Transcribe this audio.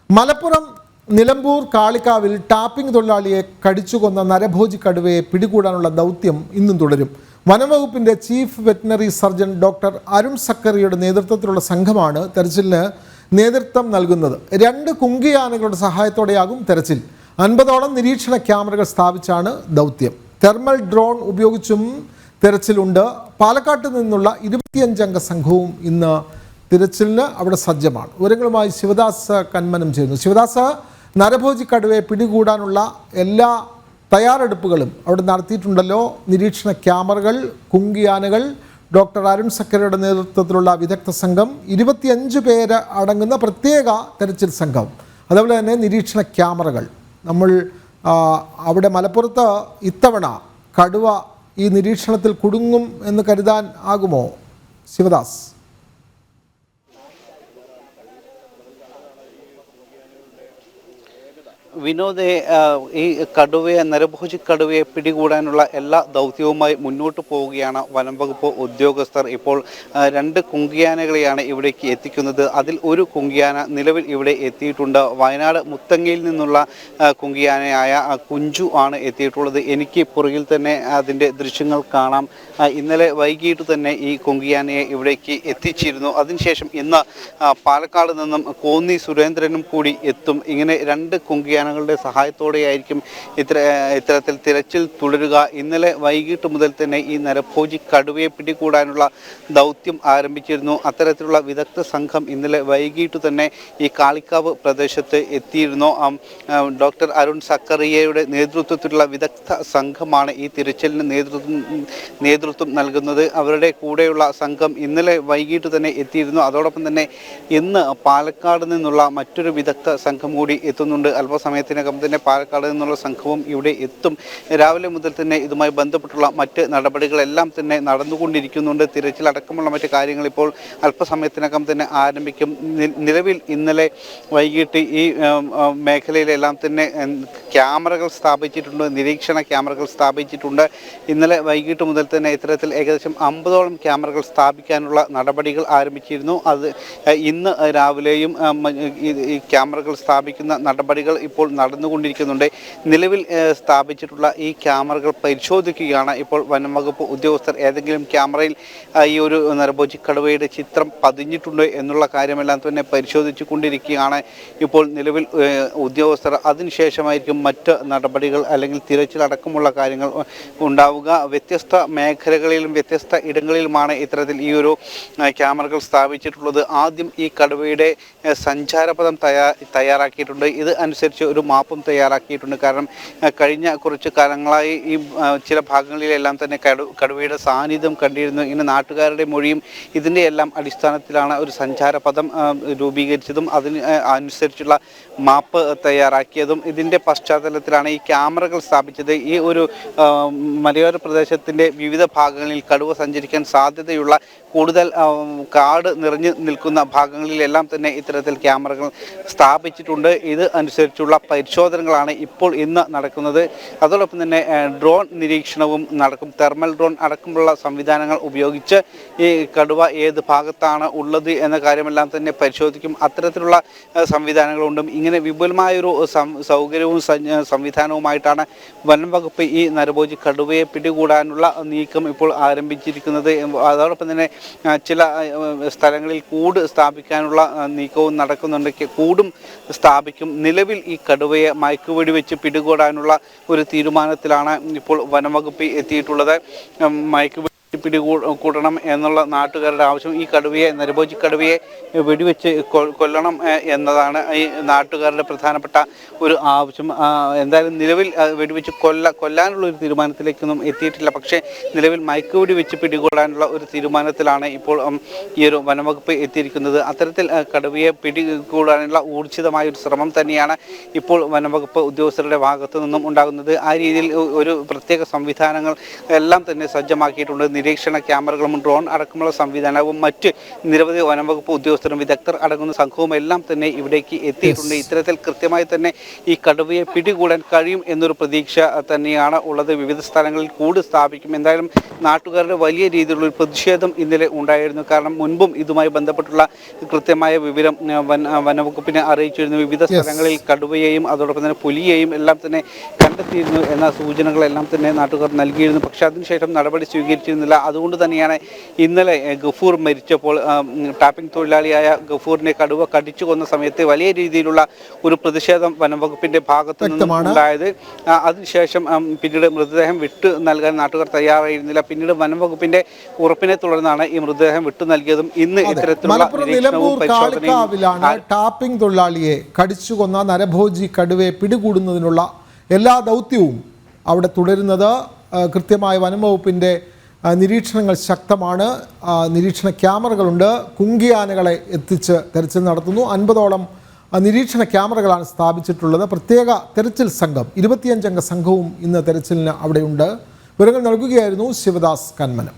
Malappuram Nilambur കാളിക്കാവിൽ tapping തൊഴിലാളിയെ കടിച്ചുകൊന്ന നരഭോജി കടുവയെ പിടികൂടാനുള്ള ദൗത്യം ഇന്നും തുടരും. വനംവകുപ്പിന്റെ chief veterinary surgeon doctor Arun സക്കറിയുടെ നേതൃത്വത്തിലുള്ള സംഘമാണ് തെരച്ചിലിന് നേതൃത്വം നൽകുന്നത്. 2 കുങ്കിയാനകളുടെ സഹായത്തോടെയാകും തെരച്ചിൽ. 50ഓളം നിരീക്ഷണ ക്യാമറകൾ സ്ഥാപിച്ചാണ് ദൗത്യം. തെർമൽ ഡ്രോൺ ഉപയോഗിച്ചും തെരച്ചിലുണ്ട്. പാലക്കാട്ട് നിന്നുള്ള 25 അംഗ സംഘവും ഇന്ന് തിരച്ചിലിന് അവിടെ സജ്ജമാണ്. വിവരങ്ങളുമായി ശിവദാസ് കന്മനം ചെയ്യുന്നു. ശിവദാസ്, നരഭോജി കടുവയെ പിടികൂടാനുള്ള എല്ലാ തയ്യാറെടുപ്പുകളും അവിടെ നടത്തിയിട്ടുണ്ടല്ലോ. നിരീക്ഷണ ക്യാമറകൾ, കുങ്കിയാനകൾ, ഡോക്ടർ അരുൺ സക്കറിയുടെ നേതൃത്വത്തിലുള്ള വിദഗ്ധ സംഘം, 25 പേര് അടങ്ങുന്ന പ്രത്യേക തെരച്ചിൽ സംഘം, അതുപോലെ തന്നെ നിരീക്ഷണ ക്യാമറകൾ. നമ്മൾ അവിടെ മലപ്പുറത്ത് ഇത്തവണ കടുവ ഈ നിരീക്ഷണത്തിൽ കുടുങ്ങും എന്ന് കരുതാൻ ആകുമോ ശിവദാസ്? വിനോദെ, ഈ കടുവയെ, നരഭോജി കടുവയെ പിടികൂടാനുള്ള എല്ലാ ദൗത്യവുമായി മുന്നോട്ട് പോവുകയാണ് വനം വകുപ്പ് ഉദ്യോഗസ്ഥർ. ഇപ്പോൾ 2 കുങ്കിയാനകളെയാണ് ഇവിടേക്ക് എത്തിക്കുന്നത്. അതിൽ ഒരു കുങ്കിയാന നിലവിൽ ഇവിടെ എത്തിയിട്ടുണ്ട്. വയനാട് മുത്തങ്ങയിൽ നിന്നുള്ള കുങ്കിയാനയായ കുഞ്ചു ആണ് എത്തിയിട്ടുള്ളത്. എനിക്ക് പുറകിൽ തന്നെ അതിൻ്റെ ദൃശ്യങ്ങൾ കാണാം. ഇന്നലെ വൈകിട്ട് തന്നെ ഈ കുങ്കിയാനയെ ഇവിടേക്ക് എത്തിച്ചിരുന്നു. അതിനുശേഷം ഇന്ന് പാലക്കാട് നിന്നും കോന്നി സുരേന്ദ്രനും കൂടി എത്തും. ഇങ്ങനെ 2 കുങ്കിയാനകളുടെ സഹായത്തോടെയായിരിക്കും ഇത്തരത്തിൽ തിരച്ചിൽ തുടരുക. ഇന്നലെ വൈകിട്ട് മുതൽ തന്നെ ഈ നരഭോജി കടുവയെ പിടികൂടാനുള്ള ദൗത്യം ആരംഭിച്ചിരുന്നു. അത്തരത്തിലുള്ള വിദഗ്ധ സംഘം ഇന്നലെ വൈകിട്ട് തന്നെ ഈ കാളിക്കാവ് പ്രദേശത്ത് എത്തിയിരുന്നു. ഡോക്ടർ അരുൺ സക്കറിയയുടെ നേതൃത്വത്തിലുള്ള വിദഗ്ധ സംഘമാണ് ഈ തിരച്ചിലിന് നേതൃത്വം നൽകുന്നത്. അവരുടെ കൂടെയുള്ള സംഘം ഇന്നലെ വൈകിട്ട് തന്നെ എത്തിയിരുന്നു. അതോടൊപ്പം തന്നെ ഇന്ന് പാലക്കാട് നിന്നുള്ള മറ്റൊരു വിദഗ്ധ സംഘം കൂടി എത്തുന്നുണ്ട്. അല്പസമയത്തിനകം തന്നെ പാലക്കാട് നിന്നുള്ള സംഘവും ഇവിടെ എത്തും. രാവിലെ മുതൽ തന്നെ ഇതുമായി ബന്ധപ്പെട്ടുള്ള മറ്റ് നടപടികളെല്ലാം തന്നെ നടന്നുകൊണ്ടിരിക്കുന്നുണ്ട്. തിരച്ചിലടക്കമുള്ള മറ്റ് കാര്യങ്ങൾ ഇപ്പോൾ അല്പസമയത്തിനകം തന്നെ ആരംഭിക്കും. നിലവിൽ ഇന്നലെ വൈകിട്ട് ഈ മേഖലയിലെല്ലാം തന്നെ ക്യാമറകൾ സ്ഥാപിച്ചിട്ടുണ്ട്, നിരീക്ഷണ ക്യാമറകൾ സ്ഥാപിച്ചിട്ടുണ്ട്. ഇന്നലെ വൈകിട്ട് മുതൽ തന്നെ ഇത്തരത്തിൽ ഏകദേശം 50ഓളം ക്യാമറകൾ സ്ഥാപിക്കാനുള്ള നടപടികൾ ആരംഭിച്ചിരുന്നു. അത് ഇന്ന് രാവിലെയും ഈ ക്യാമറകൾ സ്ഥാപിക്കുന്ന നടപടികൾ ഇപ്പോൾ നടന്നുകൊണ്ടിരിക്കുന്നുണ്ട്. നിലവിൽ സ്ഥാപിച്ചിട്ടുള്ള ഈ ക്യാമറകൾ പരിശോധിക്കുകയാണ് ഇപ്പോൾ വനം വകുപ്പ് ഉദ്യോഗസ്ഥർ. ഏതെങ്കിലും ക്യാമറയിൽ ഈ ഒരു നരഭോജി കടുവയുടെ ചിത്രം പതിഞ്ഞിട്ടുണ്ട് എന്നുള്ള കാര്യമെല്ലാം തന്നെ പരിശോധിച്ചു കൊണ്ടിരിക്കുകയാണ് ഇപ്പോൾ നിലവിൽ ഉദ്യോഗസ്ഥർ. അതിനുശേഷമായിരിക്കും മറ്റ് നടപടികൾ അല്ലെങ്കിൽ തിരച്ചിലടക്കമുള്ള കാര്യങ്ങൾ ഉണ്ടാവുക. വ്യത്യസ്ത മേഖലകളിലും വ്യത്യസ്ത ഇടങ്ങളിലുമാണ് ഇത്തരത്തിൽ ഈ ഒരു ക്യാമറകൾ സ്ഥാപിച്ചിട്ടുള്ളത്. ആദ്യം ഈ കടുവയുടെ സഞ്ചാരപഥം തയ്യാറാക്കിയിട്ടുണ്ട്. ഇത് അനുസരിച്ച് ഒരു മാപ്പും തയ്യാറാക്കിയിട്ടുണ്ട്. കാരണം കഴിഞ്ഞ കുറച്ച് കാലങ്ങളായി ഈ ചില ഭാഗങ്ങളിലെല്ലാം തന്നെ കടുവയുടെ സാന്നിധ്യം കണ്ടിരുന്നു. ഇങ്ങനെ നാട്ടുകാരുടെ മൊഴിയും ഇതിൻ്റെ എല്ലാം അടിസ്ഥാനത്തിലാണ് ഒരു സഞ്ചാരപഥം രൂപീകരിച്ചതും അതിന് അനുസരിച്ചുള്ള മാപ്പ് തയ്യാറാക്കിയതും. ഇതിൻ്റെ പശ്ചാത്തലത്തിലാണ് ഈ ക്യാമറകൾ സ്ഥാപിച്ചത്. ഈ ഒരു മലയോര പ്രദേശത്തിൻ്റെ വിവിധ ഭാഗങ്ങളിൽ കടുവ സഞ്ചരിക്കാൻ സാധ്യതയുള്ള കൂടുതൽ കാട് നിറഞ്ഞു നിൽക്കുന്ന ഭാഗങ്ങളിലെല്ലാം തന്നെ ഇത്തരത്തിൽ ക്യാമറകൾ സ്ഥാപിച്ചിട്ടുണ്ട്. ഇത് അനുസരിച്ചുള്ള പരിശോധനകളാണ് ഇപ്പോൾ ഇന്ന് നടക്കുന്നത്. അതോടൊപ്പം തന്നെ ഡ്രോൺ നിരീക്ഷണവും നടക്കും. തെർമൽ ഡ്രോൺ അടക്കമുള്ള സംവിധാനങ്ങൾ ഉപയോഗിച്ച് ഈ കടുവ ഏത് ഭാഗത്താണ് ഉള്ളത് എന്ന കാര്യമെല്ലാം തന്നെ പരിശോധിക്കും. അത്തരത്തിലുള്ള സംവിധാനങ്ങളുണ്ട്. ഇങ്ങനെ വിപുലമായൊരു സൗകര്യവും സംവിധാനവുമായിട്ടാണ് വനം വകുപ്പ് ഈ നരഭോജി കടുവയെ പിടികൂടാനുള്ള നീക്കം ഇപ്പോൾ ആരംഭിച്ചിരിക്കുന്നത്. അതോടൊപ്പം തന്നെ ചില സ്ഥലങ്ങളിൽ കൂട് സ്ഥാപിക്കാനുള്ള നീക്കവും നടക്കുന്നുണ്ട്. കൂടും സ്ഥാപിക്കും. നിലവിൽ ഈ കടുവയെ മയക്കുവെടി വെച്ച് പിടികൂടാനുള്ള ഒരു തീരുമാനത്തിലാണ് ഇപ്പോൾ വനംവകുപ്പ് എത്തിയിട്ടുള്ളത്. മയക്കുവെടി പിടികൂടണം എന്നുള്ള നാട്ടുകാരുടെ ആവശ്യം. ഈ കടുവയെ, നരഭോജി കടുവയെ വെടിവെച്ച് കൊല്ലണം എന്നതാണ് ഈ നാട്ടുകാരുടെ പ്രധാനപ്പെട്ട ഒരു ആവശ്യം. എന്തായാലും നിലവിൽ വെടിവെച്ച് കൊല്ലാനുള്ള ഒരു തീരുമാനത്തിലേക്കൊന്നും എത്തിയിട്ടില്ല. പക്ഷേ നിലവിൽ മയക്കുവെടി വെച്ച് പിടികൂടാനുള്ള ഒരു തീരുമാനത്തിലാണ് ഇപ്പോൾ ഈ ഒരു വനംവകുപ്പ് എത്തിയിരിക്കുന്നത്. അത്തരത്തിൽ കടുവയെ പിടികൂടാനുള്ള ഊർജിതമായ ഒരു ശ്രമം തന്നെയാണ് ഇപ്പോൾ വനംവകുപ്പ് ഉദ്യോഗസ്ഥരുടെ ഭാഗത്തു നിന്നും ഉണ്ടാകുന്നത്. ആ രീതിയിൽ ഒരു പ്രത്യേക സംവിധാനങ്ങൾ എല്ലാം തന്നെ സജ്ജമാക്കിയിട്ടുണ്ട്. നിരീക്ഷണ ക്യാമറകളും ഡ്രോൺ അടക്കമുള്ള സംവിധാനവും മറ്റ് നിരവധി വനംവകുപ്പ് ഉദ്യോഗസ്ഥരും വിദഗ്ധർ അടങ്ങുന്ന സംഘവും എല്ലാം തന്നെ ഇവിടേക്ക് എത്തിയിട്ടുണ്ട്. ഇത്തരത്തിൽ കൃത്യമായി തന്നെ ഈ കടുവയെ പിടികൂടാൻ കഴിയും എന്നൊരു പ്രതീക്ഷ തന്നെയാണ് ഉള്ളത്. വിവിധ സ്ഥലങ്ങളിൽ കൂട് സ്ഥാപിക്കും. എന്തായാലും നാട്ടുകാരുടെ വലിയ രീതിയിലുള്ള ഒരു പ്രതിഷേധം ഇന്നലെ ഉണ്ടായിരുന്നു. കാരണം മുൻപും ഇതുമായി ബന്ധപ്പെട്ടുള്ള കൃത്യമായ വിവരം വനവകുപ്പിനെ അറിയിച്ചിരുന്നു. വിവിധ സ്ഥലങ്ങളിൽ കടുവയെയും അതോടൊപ്പം തന്നെ പുലിയെയും എല്ലാം തന്നെ കണ്ടെത്തിയിരുന്നു എന്ന സൂചനകളെല്ലാം തന്നെ നാട്ടുകാർ നൽകിയിരുന്നു. പക്ഷേ അതിനുശേഷം നടപടി സ്വീകരിച്ചിരുന്നില്ല. അതുകൊണ്ട് തന്നെയാണ് ഇന്നലെ ഗഫൂർ മരിച്ചപ്പോൾ ടാപ്പിംഗ് തൊഴിലാളിയായ ഗഫൂറിനെ കടുവ കടിച്ചു കൊന്ന സമയത്ത് വലിയ രീതിയിലുള്ള ഒരു പ്രതിഷേധം വനംവകുപ്പിന്റെ ഭാഗത്ത് നിന്നും ഉണ്ടായത്. അതിനുശേഷം പിന്നീട് മൃതദേഹം വിട്ടു നൽകാൻ നാട്ടുകാർ തയ്യാറായിരുന്നില്ല. പിന്നീട് വനംവകുപ്പിന്റെ ഉറപ്പിനെ തുടർന്നാണ് ഈ മൃതദേഹം വിട്ടു നൽകിയതും ഇന്ന് ഇത്തരത്തിലുള്ള കാളിക്കാവിലാണ് ടാപ്പിംഗ് തൊഴിലാളിയെ കടിച്ചുകൊന്ന നരഭോജി കടുവയെ പിടികൂടുന്നതിനുള്ള എല്ലാ ദൗത്യവും അവിടെ തുടരുന്നത്. കൃത്യമായ വനംവകുപ്പിന്റെ നിരീക്ഷണങ്ങൾ ശക്തമാണ്. നിരീക്ഷണ ക്യാമറകളുണ്ട്. കുങ്കിയാനകളെ എത്തിച്ച് തെരച്ചിൽ നടത്തുന്നു. 50ഓളം നിരീക്ഷണ ക്യാമറകളാണ് സ്ഥാപിച്ചിട്ടുള്ളത്. പ്രത്യേക തെരച്ചിൽ സംഘം 25 അംഗ സംഘവും ഇന്ന് തെരച്ചിലിന് അവിടെയുണ്ട്. വിവരങ്ങൾ നൽകുകയായിരുന്നു ശിവദാസ് കന്മനം.